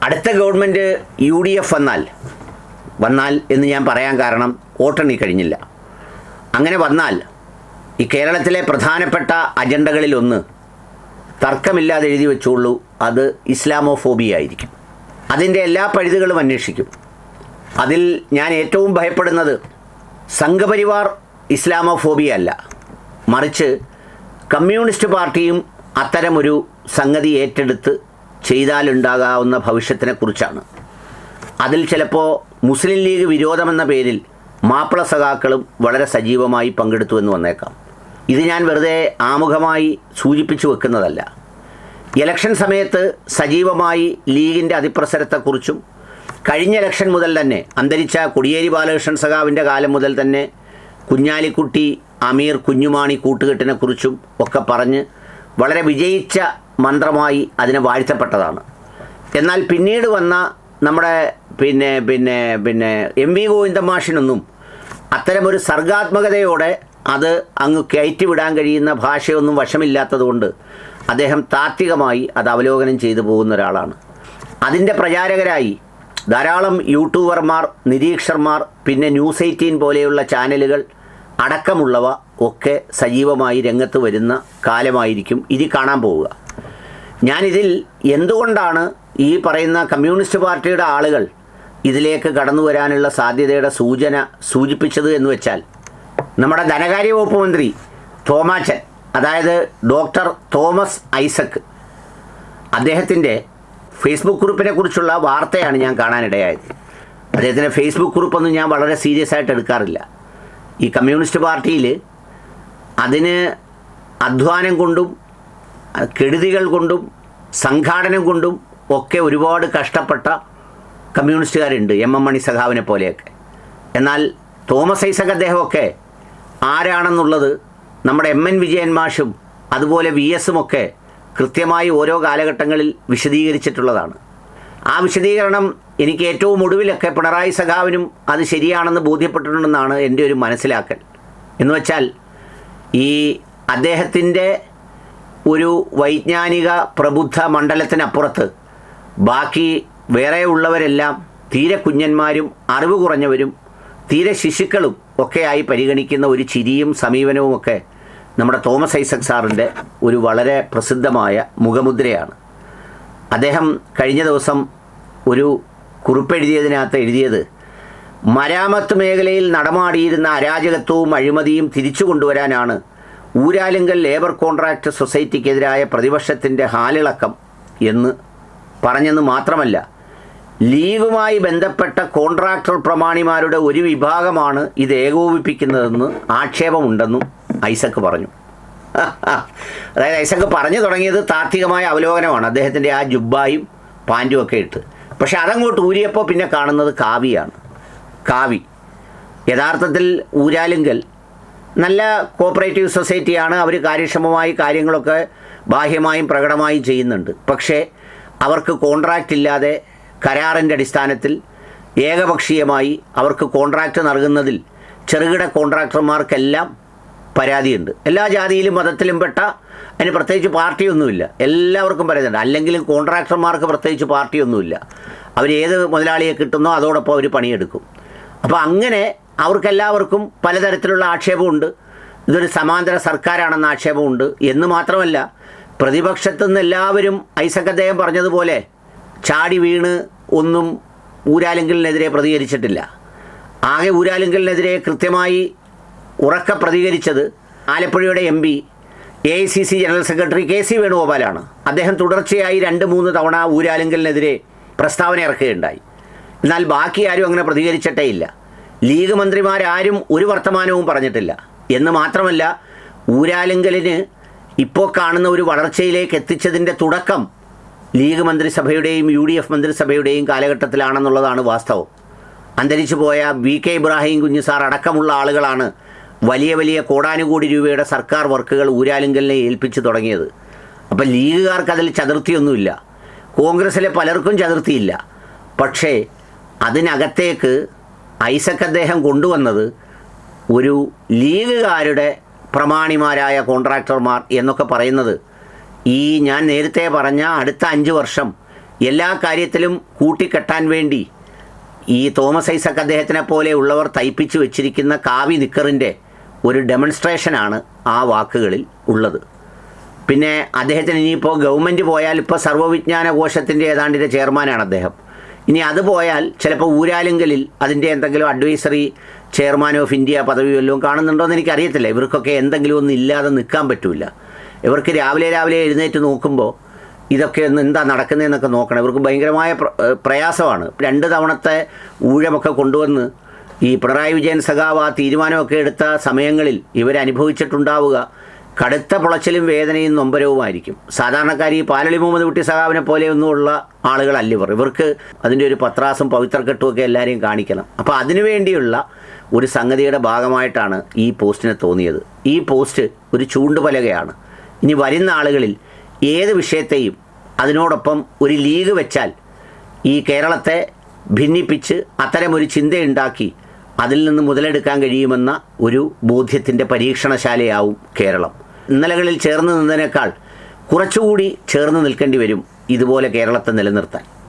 അടുത്ത government UDF വന്നാൽ എന്ന് ഞാൻ പറയാൻ കാരണം വോട്ടെണ്ണി കഴിഞ്ഞില്ല. അങ്ങനെ വന്നാൽ ഈ കേരളത്തിലെ പ്രധാനപ്പെട്ട അജണ്ടകളിലൊന്ന് തർക്കമില്ലാതെ എഴുതി വെച്ചുള്ളൂ, അത് ഇസ്ലാമോഫോബിയ ആയിരിക്കും. അതിൻ്റെ എല്ലാ പഴുതുകളും അന്വേഷിക്കും. അതിൽ ഞാൻ ഏറ്റവും ഭയപ്പെടുന്നത് സംഘപരിവാർ ഇസ്ലാമോഫോബിയ അല്ല, മറിച്ച് കമ്മ്യൂണിസ്റ്റ് പാർട്ടിയും അത്തരമൊരു സംഗതി ഏറ്റെടുത്ത് ചെയ്താലുണ്ടാകാവുന്ന ഭവിഷ്യത്തിനെക്കുറിച്ചാണ്. അതിൽ ചിലപ്പോൾ മുസ്ലിം ലീഗ് വിരോധമെന്ന പേരിൽ മാപ്പിള സഖാക്കളും വളരെ സജീവമായി പങ്കെടുത്തു എന്ന് വന്നേക്കാം. ഇത് ഞാൻ വെറുതെ ആമുഖമായി സൂചിപ്പിച്ചു വെക്കുന്നതല്ല. ഇലക്ഷൻ സമയത്ത് സജീവമായി ലീഗിൻ്റെ അതിപ്രസരത്തെക്കുറിച്ചും കഴിഞ്ഞ ഇലക്ഷൻ മുതൽ തന്നെ അന്തരിച്ച കോടിയേരി ബാലകൃഷ്ണൻ സഖാവിൻ്റെ കാലം മുതൽ തന്നെ കുഞ്ഞാലിക്കുട്ടി, അമീർ, കുഞ്ഞുമാണി കൂട്ടുകെട്ടിനെക്കുറിച്ചും ഒക്കെ പറഞ്ഞ് വളരെ വിജയിച്ച മന്ത്രമായി അതിനെ വാഴ്ത്തപ്പെട്ടതാണ്. എന്നാൽ പിന്നീട് വന്ന നമ്മുടെ MV ഗോവിന്ദൻ മാഷിനൊന്നും അത്തരമൊരു സർഗാത്മകതയോടെ അത് അങ്ങ് കയറ്റിവിടാൻ കഴിയുന്ന ഭാഷയൊന്നും വശമില്ലാത്തതുകൊണ്ട് അദ്ദേഹം താത്വികമായി അത് അവലോകനം ചെയ്തു പോകുന്ന ഒരാളാണ്. അതിൻ്റെ പ്രചാരകരായി ധാരാളം യൂട്യൂബർമാർ, നിരീക്ഷകന്മാർ, പിന്നെ ന്യൂസ് 18 പോലെയുള്ള ചാനലുകൾ അടക്കമുള്ളവ ഒക്കെ സജീവമായി രംഗത്ത് വരുന്ന കാലമായിരിക്കും ഇനി കാണാൻ പോവുക. ഞാനിതിൽ എന്തുകൊണ്ടാണ് ഈ പറയുന്ന കമ്മ്യൂണിസ്റ്റ് പാർട്ടിയുടെ ആളുകൾ ഇതിലേക്ക് കടന്നു വരാനുള്ള സാധ്യതയുടെ സൂചന സൂചിപ്പിച്ചത് എന്ന് വെച്ചാൽ, നമ്മുടെ ധനകാര്യ വകുപ്പ് മന്ത്രി തോമാച്ചൻ, അതായത് ഡോക്ടർ തോമസ് ഐസക്, അദ്ദേഹത്തിൻ്റെ ഫേസ്ബുക്ക് കുറിപ്പിനെ കുറിച്ചുള്ള വാർത്തയാണ് ഞാൻ കാണാനിടയായത്. അദ്ദേഹത്തിൻ്റെ ഫേസ്ബുക്ക് കുറിപ്പൊന്നും ഞാൻ വളരെ സീരിയസ് ആയിട്ട് എടുക്കാറില്ല. ഈ കമ്മ്യൂണിസ്റ്റ് പാർട്ടിയിൽ അതിന് അധ്വാനം കൊണ്ടും കെടുതികൾ കൊണ്ടും സംഘാടനം കൊണ്ടും ഒക്കെ ഒരുപാട് കഷ്ടപ്പെട്ട കമ്മ്യൂണിസ്റ്റുകാരുണ്ട്, MM മണി സഖാവിനെ പോലെയൊക്കെ. എന്നാൽ തോമസ് ഐസക് അദ്ദേഹമൊക്കെ ആരാണെന്നുള്ളത് നമ്മുടെ MN വിജയൻ മാഷും അതുപോലെ VS ഒക്കെ കൃത്യമായി ഓരോ കാലഘട്ടങ്ങളിൽ വിശദീകരിച്ചിട്ടുള്ളതാണ്. ആ വിശദീകരണം എനിക്ക് ഏറ്റവും ഒടുവിലൊക്കെ പിണറായി സഖാവിനും അത് ശരിയാണെന്ന് ബോധ്യപ്പെട്ടിട്ടുണ്ടെന്നാണ് എൻ്റെ ഒരു മനസ്സിലാക്കൽ. എന്ന് വെച്ചാൽ ഈ അദ്ദേഹത്തിൻ്റെ ഒരു വൈജ്ഞാനിക പ്രബുദ്ധ മണ്ഡലത്തിനപ്പുറത്ത് ബാക്കി വേറെ ഉള്ളവരെല്ലാം തീരെ കുഞ്ഞന്മാരും അറിവ് കുറഞ്ഞവരും തീരെ ശിശുക്കളും ഒക്കെയായി പരിഗണിക്കുന്ന ഒരു ചിരിയും സമീപനവുമൊക്കെ നമ്മുടെ തോമസ് ഐസക് സാറിൻ്റെ ഒരു വളരെ പ്രസിദ്ധമായ മുഖമുദ്രയാണ്. അദ്ദേഹം കഴിഞ്ഞ ദിവസം ഒരു കുറിപ്പെഴുതിയതിനകത്ത് എഴുതിയത്, മരാമത്ത് മേഖലയിൽ നടമാടിയിരുന്ന അരാജകത്വവും അഴിമതിയും തിരിച്ചു കൊണ്ടുവരാനാണ് ഊരാലുങ്കൽ ലേബർ കോൺട്രാക്ട് സൊസൈറ്റിക്കെതിരായ പ്രതിപക്ഷത്തിൻ്റെ ഹാലിളക്കം എന്ന് പറഞ്ഞെന്ന് മാത്രമല്ല, ലീഗുമായി ബന്ധപ്പെട്ട കോൺട്രാക്ടർ പ്രമാണിമാരുടെ ഒരു വിഭാഗമാണ് ഇത് ഏകോപിപ്പിക്കുന്നതെന്ന് ആക്ഷേപമുണ്ടെന്നും ഐസക് പറഞ്ഞു. അതായത് ഐസക് പറഞ്ഞു തുടങ്ങിയത് താത്വികമായ അവലോകനമാണ്, അദ്ദേഹത്തിൻ്റെ ആ ജുബ്ബായും പാൻറ്റും ഒക്കെ ഇട്ട്. പക്ഷെ അതങ്ങോട്ട് ഊരിയപ്പോൾ പിന്നെ കാണുന്നത് കാവിയാണ്. കാവി യഥാർത്ഥത്തിൽ ഊരാലുങ്കൽ നല്ല കോപ്പറേറ്റീവ് സൊസൈറ്റിയാണ്. അവർ കാര്യക്ഷമമായി കാര്യങ്ങളൊക്കെ ബാഹ്യമായും പ്രകടമായും ചെയ്യുന്നുണ്ട്. പക്ഷേ അവർക്ക് കോൺട്രാക്റ്റ് ഇല്ലാതെ കരാറിൻ്റെ അടിസ്ഥാനത്തിൽ ഏകപക്ഷീയമായി അവർക്ക് കോൺട്രാക്റ്റ് നൽകുന്നതിൽ ചെറുകിട കോൺട്രാക്ടർമാർക്കെല്ലാം പരാതിയുണ്ട്. എല്ലാ ജാതിയിലും മതത്തിലും പെട്ട, അതിന് പ്രത്യേകിച്ച് പാർട്ടിയൊന്നുമില്ല, എല്ലാവർക്കും പരാതിയുണ്ട്. അല്ലെങ്കിലും കോൺട്രാക്ടർമാർക്ക് പ്രത്യേകിച്ച് പാർട്ടിയൊന്നുമില്ല. അവർ ഏത് മുതലാളിയെ കിട്ടുന്നോ അതോടൊപ്പം അവർ പണിയെടുക്കും. അപ്പോൾ അങ്ങനെ അവർക്കെല്ലാവർക്കും പലതരത്തിലുള്ള ആക്ഷേപമുണ്ട്. ഇതൊരു സമാന്തര സർക്കാരാണെന്ന ആക്ഷേപമുണ്ട്. എന്ന് മാത്രമല്ല, പ്രതിപക്ഷത്തുനിന്ന് എല്ലാവരും ഐസക് അദ്ദേഹം പറഞ്ഞതുപോലെ ചാടി വീണ് ഒന്നും ഊരാലുങ്കലിനെതിരെ പ്രതികരിച്ചിട്ടില്ല. ആകെ ഊരാലുങ്കലിനെതിരെ കൃത്യമായി ഉറക്കെ പ്രതികരിച്ചത് ആലപ്പുഴയുടെ MP, AICC general secretary KC വേണുഗോപാലാണ്. അദ്ദേഹം തുടർച്ചയായി 2-3 തവണ ഊരാലുങ്കലിനെതിരെ പ്രസ്താവന ഇറക്കുകയുണ്ടായി. എന്നാൽ ബാക്കി ആരും അങ്ങനെ പ്രതികരിച്ചിട്ടേ ഇല്ല. ലീഗ് മന്ത്രിമാരാരും ഒരു വർത്തമാനവും പറഞ്ഞിട്ടില്ല. എന്ന് മാത്രമല്ല, ഊരാലുങ്കലിന് ഇപ്പോൾ കാണുന്ന ഒരു വളർച്ചയിലേക്ക് എത്തിച്ചതിൻ്റെ തുടക്കം ലീഗ് മന്ത്രിസഭയുടെയും UDF മന്ത്രിസഭയുടെയും കാലഘട്ടത്തിലാണെന്നുള്ളതാണ് വാസ്തവം. അന്തരിച്ചു പോയ VK ഇബ്രാഹിം കുഞ്ഞ് സാർ അടക്കമുള്ള ആളുകളാണ് വലിയ വലിയ കോടാനുകോടി രൂപയുടെ സർക്കാർ വർക്കുകൾ ഊരാലുങ്കലിനെ ഏൽപ്പിച്ചു തുടങ്ങിയത്. അപ്പം ലീഗുകാർക്ക് അതിൽ ചതുർത്ഥിയൊന്നുമില്ല, കോൺഗ്രസ്സിലെ പലർക്കും ചതുർത്ഥിയില്ല. പക്ഷേ അതിനകത്തേക്ക് ഐസക് അദ്ദേഹം കൊണ്ടുവന്നത് ഒരു ലീഗുകാരുടെ പ്രമാണിമാരായ കോൺട്രാക്ടർമാർ എന്നൊക്കെ പറയുന്നത് ഈ ഞാൻ നേരത്തെ പറഞ്ഞ അടുത്ത 5 വർഷം എല്ലാ കാര്യത്തിലും കൂട്ടിക്കെട്ടാൻ വേണ്ടി ഈ തോമസ് ഐസക് അദ്ദേഹത്തിനെ പോലെയുള്ളവർ തയ്പ്പിച്ചു വെച്ചിരിക്കുന്ന കാവി നിക്കറിൻ്റെ ഒരു ഡെമൺസ്ട്രേഷനാണ് ആ വാക്കുകളിൽ ഉള്ളത്. പിന്നെ അദ്ദേഹത്തിന് ഇനിയിപ്പോൾ ഗവൺമെൻറ് പോയാൽ ഇപ്പോൾ സർവ്വവിജ്ഞാന കോശത്തിൻ്റെ ഏതാണ്ടിൻ്റെ ചെയർമാനാണ് അദ്ദേഹം. ഇനി അത് പോയാൽ ചിലപ്പോൾ ഊരാലുങ്കലിൽ അതിൻ്റെ എന്തെങ്കിലും അഡ്വൈസറി ചെയർമാൻ ഓഫ് ഇന്ത്യ പദവി വല്ലതും കാണുന്നുണ്ടോ എന്ന് എനിക്കറിയത്തില്ല. ഇവർക്കൊക്കെ എന്തെങ്കിലും ഒന്നും ഇല്ലാതെ നിൽക്കാൻ പറ്റില്ല. ഇവർക്ക് രാവിലെ എഴുന്നേറ്റ് നോക്കുമ്പോൾ ഇതൊക്കെ ഒന്ന് എന്താ നടക്കുന്നതെന്നൊക്കെ നോക്കണം. ഇവർക്ക് ഭയങ്കരമായ പ്രയാസമാണ്. 2 തവണത്തെ ഊഴമൊക്കെ കൊണ്ടുവന്ന് ഈ പിണറായി വിജയൻ സഖാവ് ആ തീരുമാനമൊക്കെ എടുത്ത സമയങ്ങളിൽ ഇവരനുഭവിച്ചിട്ടുണ്ടാവുക കടുത്ത പുളച്ചിലും വേദനയും നൊമ്പരവുമായിരിക്കും. സാധാരണക്കാരി പാലളി മുഹമ്മദ് കുട്ടി സഖാവിനെ പോലെയൊന്നുമുള്ള ആളുകളല്ല ഇവർ. ഇവർക്ക് അതിൻ്റെ ഒരു പത്രാസും പവിത്രക്കെട്ടുമൊക്കെ എല്ലാവരെയും കാണിക്കണം. അപ്പോൾ അതിനുവേണ്ടിയുള്ള ഒരു സംഗതിയുടെ ഭാഗമായിട്ടാണ് ഈ പോസ്റ്റിനെ തോന്നിയത്. ഈ പോസ്റ്റ് ഒരു ചൂണ്ടുപലകയാണ്. ഇനി വരുന്ന ആളുകളിൽ ഏത് വിഷയത്തെയും അതിനോടൊപ്പം ഒരു ലീഗ് വെച്ചാൽ ഈ കേരളത്തെ ഭിന്നിപ്പിച്ച് അത്തരമൊരു ചിന്തയുണ്ടാക്കി അതിൽ നിന്ന് മുതലെടുക്കാൻ കഴിയുമെന്ന ഒരു ബോധ്യത്തിൻ്റെ പരീക്ഷണശാലയാവും കേരളം. ഇന്നലകളിൽ ചേർന്ന് നിന്നതിനേക്കാൾ കുറച്ചുകൂടി ചേർന്ന് നിൽക്കേണ്ടി വരും ഇതുപോലെ കേരളത്തെ നിലനിർത്താൻ.